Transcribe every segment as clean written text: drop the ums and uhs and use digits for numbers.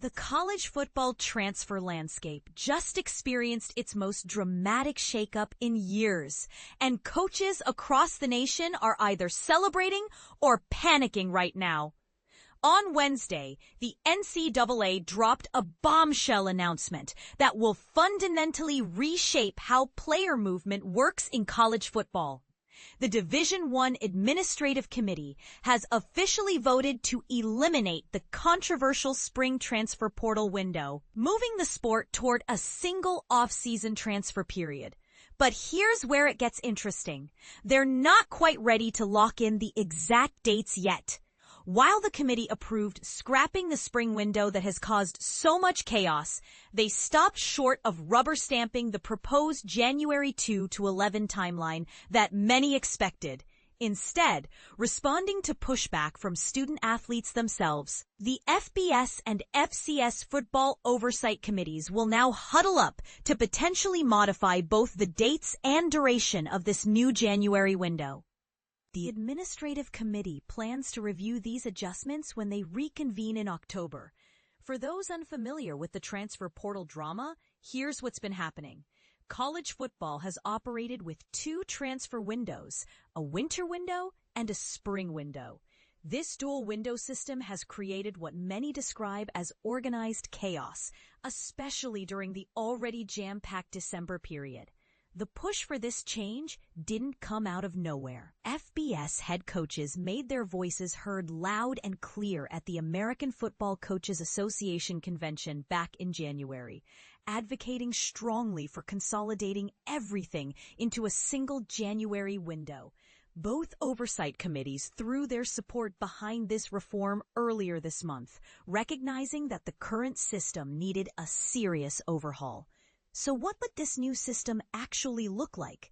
The college football transfer landscape just experienced its most dramatic shakeup in years, and coaches across the nation are either celebrating or panicking right now. On Wednesday, the NCAA dropped a bombshell announcement that will fundamentally reshape how player movement works in college football. The Division I Administrative Committee has officially voted to eliminate the controversial spring transfer portal window, moving the sport toward a single off-season transfer period. But here's where it gets interesting. They're not quite ready to lock in the exact dates yet. While the committee approved scrapping the spring window that has caused so much chaos, they stopped short of rubber stamping the proposed January 2 to 11 timeline that many expected. Instead, responding to pushback from student athletes themselves, the FBS and FCS football oversight committees will now huddle up to potentially modify both the dates and duration of this new January window. The Administrative Committee plans to review these adjustments when they reconvene in October. For those unfamiliar with the transfer portal drama, here's what's been happening. College football has operated with two transfer windows, a winter window and a spring window. This dual window system has created what many describe as organized chaos, especially during the already jam-packed December period. The push for this change didn't come out of nowhere. FBS head coaches made their voices heard loud and clear at the American Football Coaches Association convention back in January, advocating strongly for consolidating everything into a single January window. Both oversight committees threw their support behind this reform earlier this month, recognizing that the current system needed a serious overhaul. So what would this new system actually look like?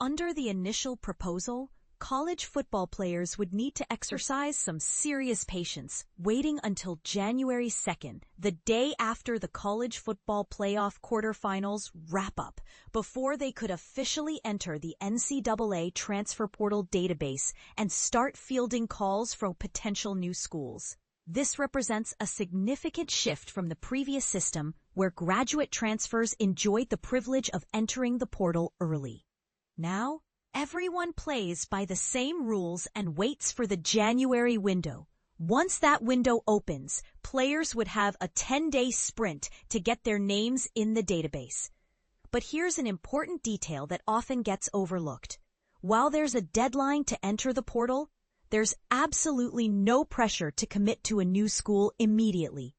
Under the initial proposal, college football players would need to exercise some serious patience, waiting until January 2nd, the day after the college football playoff quarterfinals wrap up, before they could officially enter the NCAA transfer portal database and start fielding calls from potential new schools. This represents a significant shift from the previous system where graduate transfers enjoyed the privilege of entering the portal early. Now, everyone plays by the same rules and waits for the January window. Once that window opens, players would have a 10-day sprint to get their names in the database. But here's an important detail that often gets overlooked. While there's a deadline to enter the portal, there's absolutely no pressure to commit to a new school immediately.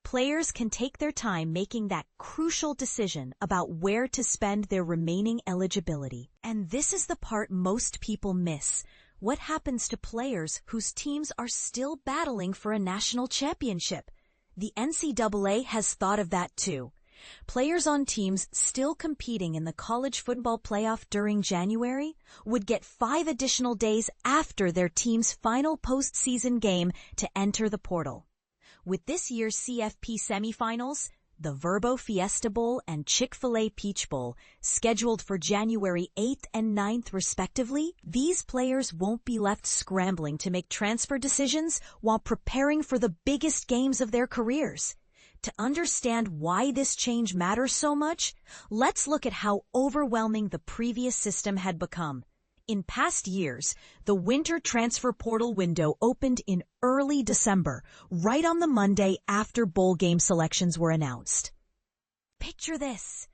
Players can take their time making that crucial decision about where to spend their remaining eligibility. And this is the part most people miss. What happens to players whose teams are still battling for a national championship? The NCAA has thought of that too. Players on teams still competing in the college football playoff during January would get 5 additional days after their team's final postseason game to enter the portal. With this year's CFP semifinals, the Verbo Fiesta Bowl and Chick-fil-A Peach Bowl, scheduled for January 8th and 9th respectively, these players won't be left scrambling to make transfer decisions while preparing for the biggest games of their careers. To understand why this change matters so much, let's look at how overwhelming the previous system had become. In past years, the winter transfer portal window opened in early December, right on the Monday after bowl game selections were announced. Picture this.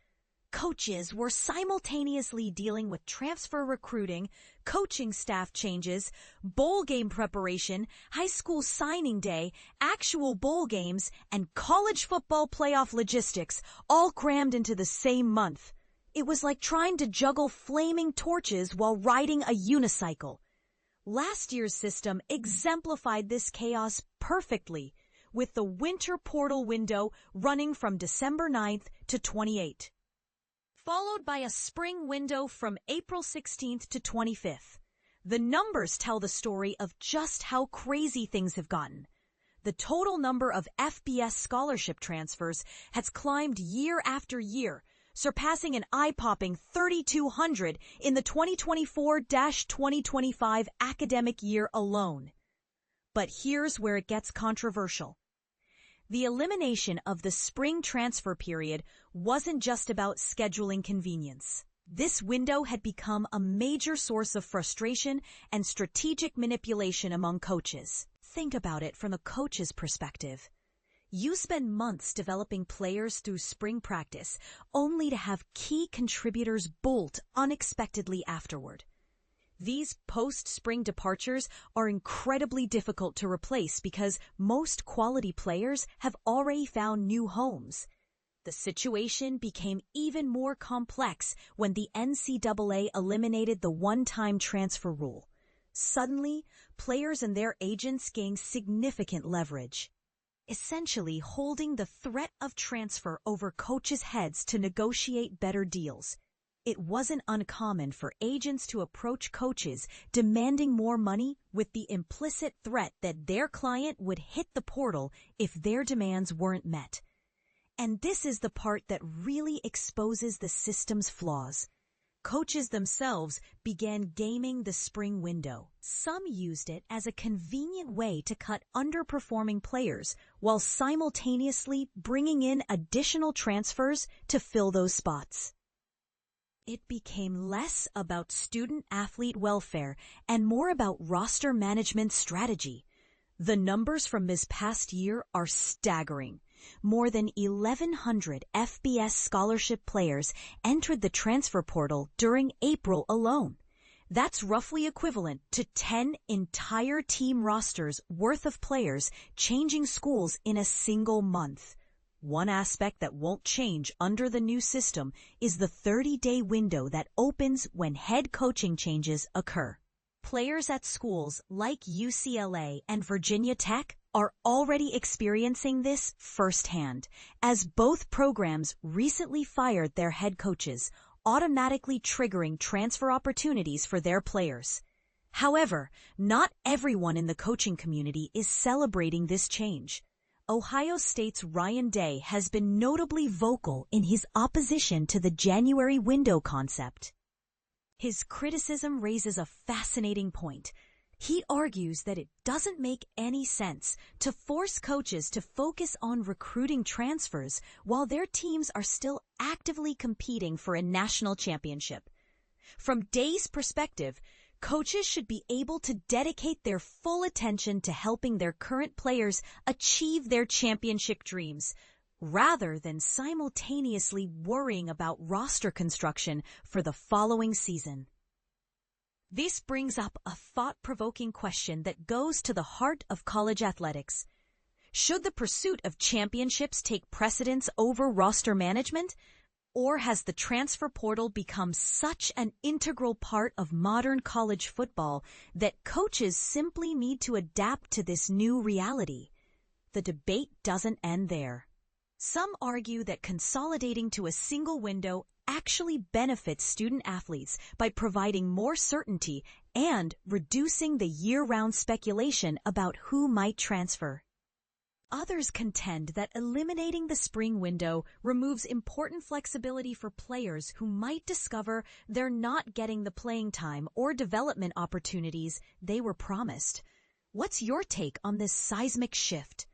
Coaches were simultaneously dealing with transfer recruiting, coaching staff changes, bowl game preparation, high school signing day, actual bowl games, and college football playoff logistics, all crammed into the same month. It was like trying to juggle flaming torches while riding a unicycle. Last year's system exemplified this chaos perfectly, with the winter portal window running from December 9th to 28th. Followed by a spring window from April 16th to 25th. The numbers tell the story of just how crazy things have gotten. The total number of FBS scholarship transfers has climbed year after year, surpassing an eye-popping 3,200 in the 2024-2025 academic year alone. But here's where it gets controversial. The elimination of the spring transfer period wasn't just about scheduling convenience. This window had become a major source of frustration and strategic manipulation among coaches. Think about it from a coach's perspective. You spend months developing players through spring practice, only to have key contributors bolt unexpectedly afterward. These post-spring departures are incredibly difficult to replace because most quality players have already found new homes. The situation became even more complex when the NCAA eliminated the one-time transfer rule. Suddenly, players and their agents gained significant leverage, essentially holding the threat of transfer over coaches' heads to negotiate better deals. It wasn't uncommon for agents to approach coaches demanding more money with the implicit threat that their client would hit the portal if their demands weren't met. And this is the part that really exposes the system's flaws. Coaches themselves began gaming the spring window. Some used it as a convenient way to cut underperforming players while simultaneously bringing in additional transfers to fill those spots. It became less about student-athlete welfare and more about roster management strategy. The numbers from this past year are staggering. More than 1,100 FBS scholarship players entered the transfer portal during April alone. That's roughly equivalent to 10 entire team rosters worth of players changing schools in a single month. One aspect that won't change under the new system is the 30-day window that opens when head coaching changes occur. Players at schools like UCLA and Virginia Tech are already experiencing this firsthand, as both programs recently fired their head coaches, automatically triggering transfer opportunities for their players. However, not everyone in the coaching community is celebrating this change. Ohio State's Ryan Day has been notably vocal in his opposition to the January window concept. His criticism raises a fascinating point. He argues that it doesn't make any sense to force coaches to focus on recruiting transfers while their teams are still actively competing for a national championship. From Day's perspective, coaches should be able to dedicate their full attention to helping their current players achieve their championship dreams, rather than simultaneously worrying about roster construction for the following season. This brings up a thought-provoking question that goes to the heart of college athletics. Should the pursuit of championships take precedence over roster management? Or has the transfer portal become such an integral part of modern college football that coaches simply need to adapt to this new reality? The debate doesn't end there. Some argue that consolidating to a single window actually benefits student athletes by providing more certainty and reducing the year-round speculation about who might transfer. Others contend that eliminating the spring window removes important flexibility for players who might discover they're not getting the playing time or development opportunities they were promised. What's your take on this seismic shift?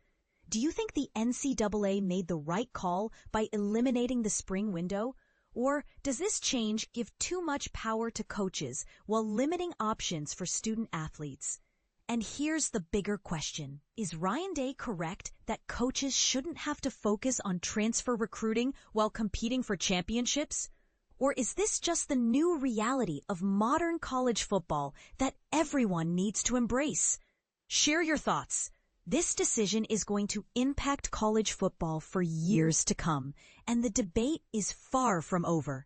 Do you think the NCAA made the right call by eliminating the spring window? Or does this change give too much power to coaches while limiting options for student athletes? And here's the bigger question. Is Ryan Day correct that coaches shouldn't have to focus on transfer recruiting while competing for championships? Or is this just the new reality of modern college football that everyone needs to embrace? Share your thoughts. This decision is going to impact college football for years to come, and the debate is far from over.